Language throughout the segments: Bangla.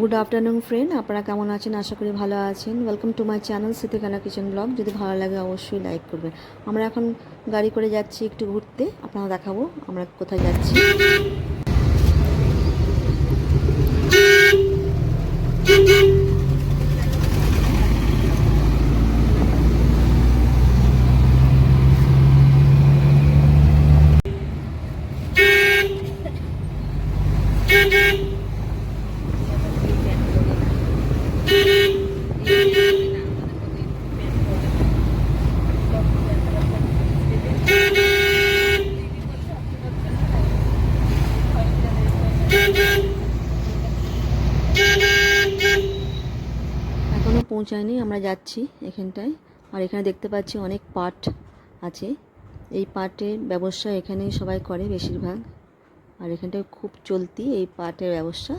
গুড আফটারনুন ফ্রেন্ড, আপনারা কেমন আছেন? আশা করি ভালো আছেন। Welcome to my channel Sitikana kitchen blog. যদি ভালো লাগে অবশ্যই লাইক করবেন। আমরা এখন গাড়ি করে যাচ্ছি একটু ঘুরতে, আপনারা দেখাবো আমরা কোথায় যাচ্ছি। এখনও পৌঁছায়নি, আমরা যাচ্ছি এখানটায়। আর এখানে দেখতে পাচ্ছি অনেক পাট আছে। এই পাটের ব্যবসা এখানেই সবাই করে বেশিরভাগ। আর এখানটায় খুব চলতি এই পাটের ব্যবসা।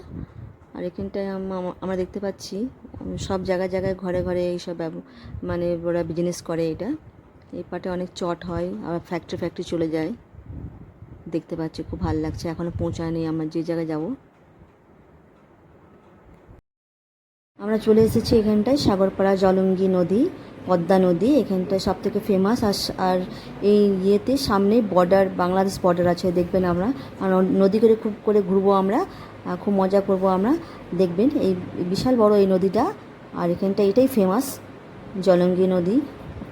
আর এখানটায় আমরা দেখতে পাচ্ছি সব জায়গায় জায়গায় ঘরে ঘরে এইসব মানে ওরা বিজনেস করে এটা। এই পাটে অনেক চট হয়, আবার ফ্যাক্টরি চলে যায়। দেখতে পাচ্ছি খুব ভালো লাগছে। এখনও পৌঁছায়নি আমরা যে জায়গায় যাব। আমরা চলে এসেছি এখানটায় সাগরপাড়া জলঙ্গি নদী, পদ্মা নদী এখানটায় সব থেকে ফেমাস। আর এই ইয়েতে সামনে বর্ডার, বাংলাদেশ বর্ডার আছে, দেখবেন আমরা। আর নদী করে খুব করে ঘুরবো আমরা, খুব মজা করব আমরা। দেখবেন এই বিশাল বড় এই নদীটা। আর এখানটা এটাই ফেমাস, জলঙ্গি নদী,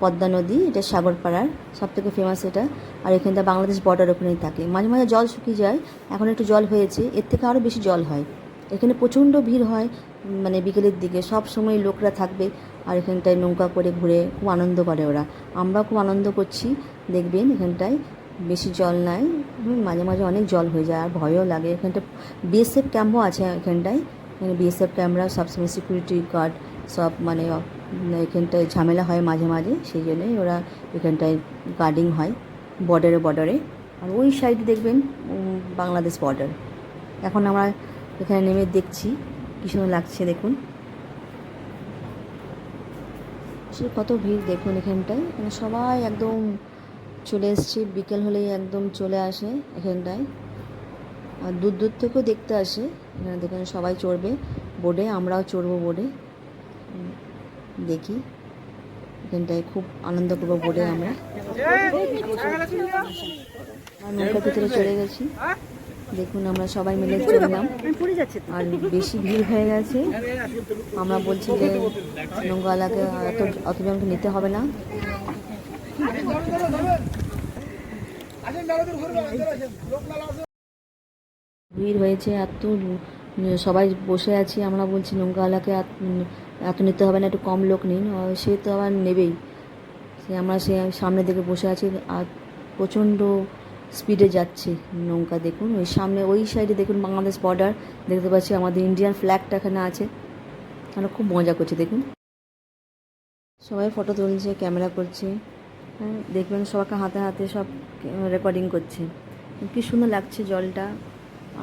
পদ্মা নদী, এটা সাগরপাড়ার সব থেকে ফেমাস এটা। আর এখানটা বাংলাদেশ বর্ডার ওখানেই থাকে। মাঝে মাঝে জল শুকিয়ে যায়, এখন একটু জল হয়েছে, এর থেকে আরও বেশি জল হয়। এখানে প্রচণ্ড ভিড় হয়, মানে বিকেলের দিকে সব সময় লোকরা থাকবে। আর এখানটায় নৌকা করে ঘুরে খুব আনন্দ করে ওরা, আমরাও খুব আনন্দ করছি। দেখবেন এখানটায় বেশি জল নাই, মাঝে মাঝে অনেক জল হয়ে যায়, আর ভয়ও লাগে। এখানটা বিএসএফ ক্যাম্পও আছে এখানটায়। বিএসএফ ক্যাম্পরা সবসময় সিকিউরিটি গার্ড সব, মানে এখানটায় ঝামেলা হয় মাঝে মাঝে, সেই জন্যই ওরা এখানটায় গার্ডিং হয় বর্ডারে। আর ওই সাইডে দেখবেন বাংলাদেশ বর্ডার। এখন আমরা এখানে নেমে দেখছি কী সুন্দর লাগছে, দেখুন সে কত ভিড় দেখুন এখানটায়। মানে সবাই একদম চলে এসছে, বিকেল হলেই একদম চলে আসে এখানটায়। আর দূর দূর থেকেও দেখতে আসে। এখানে দেখুন সবাই চড়বে বোটে, আমরাও চড়বো বোটে। দেখি এখানটায় খুব আনন্দ করবো বোটে আমরা। নৌকার ভিতরে চলে গেছি, দেখুন আমরা সবাই মিলে চললাম। আর বেশি ভিড় হয়ে গেছে, আমরা বলছি যে নৌকাওয়ালাকে অতজনকে নিতে হবে না। ভিড় হয়েছে এত, সবাই বসে আছি, আমরা বলছি নৌকাওয়ালাকে এত নিতে হবে না, একটু কম লোক নিন। সে তো আবার নেবেই, আমরা সামনের দিকে বসে আছি। আর প্রচণ্ড স্পিডে যাচ্ছে নৌকা। দেখুন ওই সামনে ওই সাইডে দেখুন বাংলাদেশ বর্ডার দেখতে পাচ্ছি, আমাদের ইন্ডিয়ান ফ্ল্যাগটা এখানে আছে। আমরা খুব মজা করছি, দেখুন সবাই ফটো তুলছে, ক্যামেরা করছে। হ্যাঁ দেখবেন সবাইকে হাতে হাতে সব রেকর্ডিং করছে। কী সুন্দর লাগছে জলটা,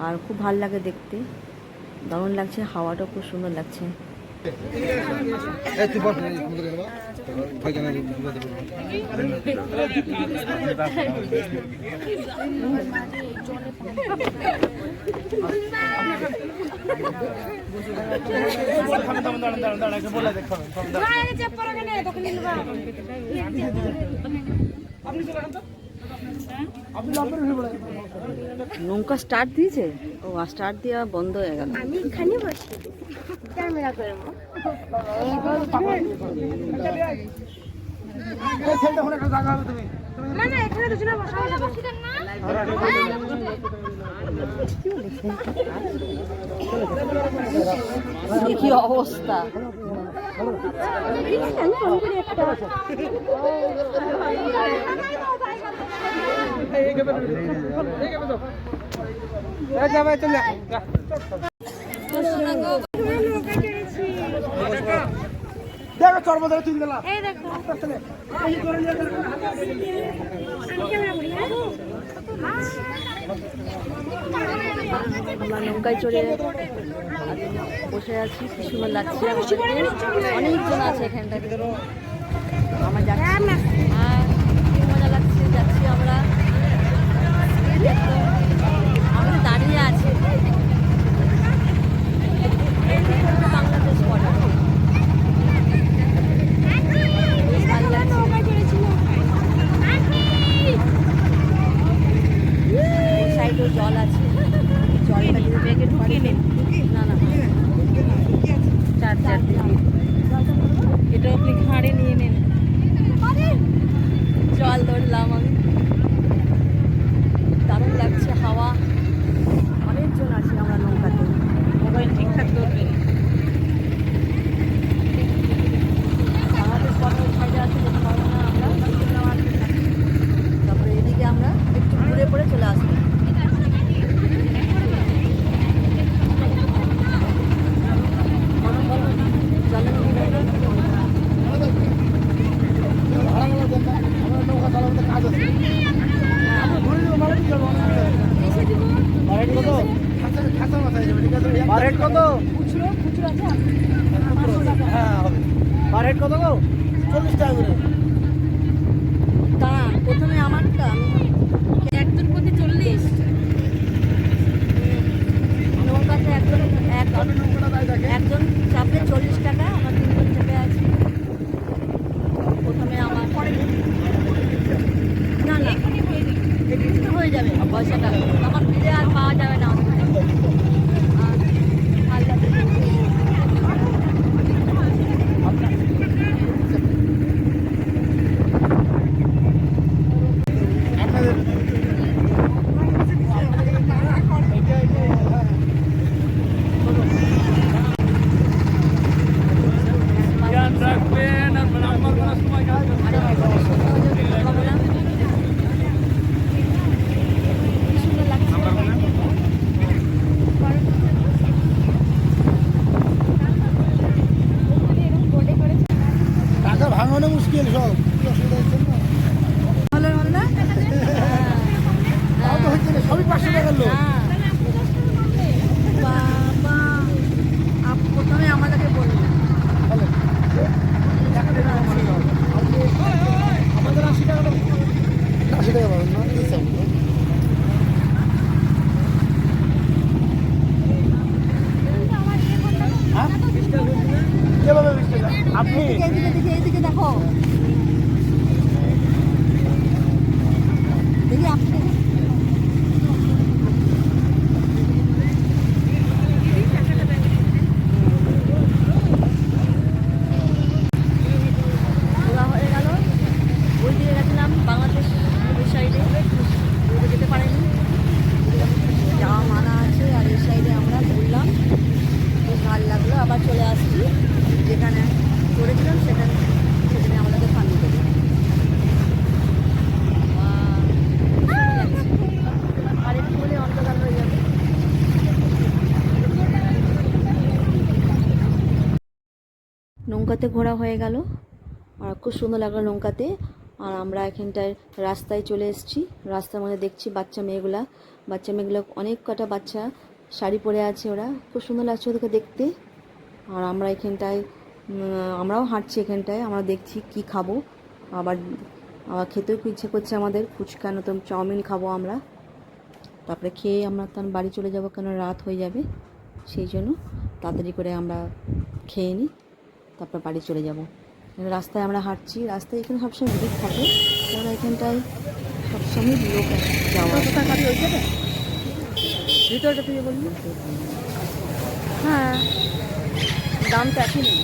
আর খুব ভালো লাগে দেখতে, দারুণ লাগছে। হাওয়াটাও খুব সুন্দর লাগছে। নৌকা স্টার্ট দিয়েছে, ও স্টার্ট দিয়ে বন্ধ হয়ে গেল। আমি এখানে বসি ক্যামেরা করবো। কি অবস্থা, দেখো চর্ম ধরে তুই দিলা এই দেখো আমরা নৌকায় চড়ে বসে আছি, কি সুন্দর লাগছে। অনেকজন আছে এখানটাতে, আমরা যাচ্ছি, কি মজা লাগছে। যাচ্ছি আমরা, আমি দাঁড়িয়ে আছি। উঠলাম আমি, দারুণ লাগছে হাওয়া, অনেকজন আছি আমরা নৌকাতে। মোবাইল ঠিকঠাক ধরবে, বাংলাদেশ বর্ডার সাইডে আছে, যেতে পারবো না আমরা। তারপরে এদিকে আমরা একটু ঘুরে পড়ে চলে আসবো। নৌকা চালাতে কাজ আছে। খাঁচা মাথায় যাবে, ঠিক আছে? পার হেড কত? হ্যাঁ হবে। পার হেড কত গো? 40 টাকা করে। তা প্রথমে আমারটা একজন প্রতি 40, নৌকাতে একজন চাপে 40 টাকা, আমরা 3জন চেপে আছি। প্রথমে আমার না না এদিকে তো হয়ে যাবে পয়সাটা, আমার ফিরে আর পাওয়া যাবে না। আর আল্লাহ টাকা ভাঙানো মুশকিল সব, কি অসুবিধা হচ্ছে না? ভালো না? তাও তো হচ্ছে না, সবই 500 টাকার লোক। বাবা প্রথমে আমাদেরকে বললেন বলেন। আমাদের 80 টাকা লোক। 80 টাকা পাবেন না? দিচ্ছি আমি। হ্যাঁ? কিভাবে 20 টাকা? আপনি এইদিকে দেখো, দেখি আপনি ঘোরা হয়ে গেল। ওই দিকে গেছিলাম বাংলাদেশ সাইডে, ওইদিকে যেতে পারিনি, যাওয়া মানা আছে। আর এই সাইডে আমরা ঘুরলাম, বেশ ভালো লাগলো। আবার চলে আসছি যেখানে করেছিলাম সেখানে আমাদেরকে ফান্দি দেবে। আর একটু বলে অন্ধকার হয়ে যাবে। নৌকাতে ঘোরা হয়ে গেল, আর খুব সুন্দর লাগলো নৌকাতে। আর আমরা এখানটায় রাস্তায় চলে এসেছি। রাস্তার মধ্যে দেখছি বাচ্চা মেয়েগুলো অনেক কটা বাচ্চা শাড়ি পরে আছে, ওরা খুব সুন্দর লাগছে ওদেরকে দেখতে। আর আমরা এখানটায় আমরাও হাঁটছি, এখানটায় আমরা দেখছি কি খাবো। আবার খেতেও খুব ইচ্ছে করছে আমাদের, ফুচকা নতুন চাউমিন খাবো আমরা। তারপরে খেয়ে আমরা তখন বাড়ি চলে যাব, কেন রাত হয়ে যাবে। সেই জন্য তাড়াতাড়ি করে আমরা খেয়ে নিই, তারপর বাড়ি চলে যাব। রাস্তায় আমরা হাঁটছি, রাস্তায় এখানে সবসময় ভিড় থাকে, কারণ এখানটায় সবসময় লোক যাওয়া। ভিতরটা তুই বললি? হ্যাঁ, দাম তো একই নেই।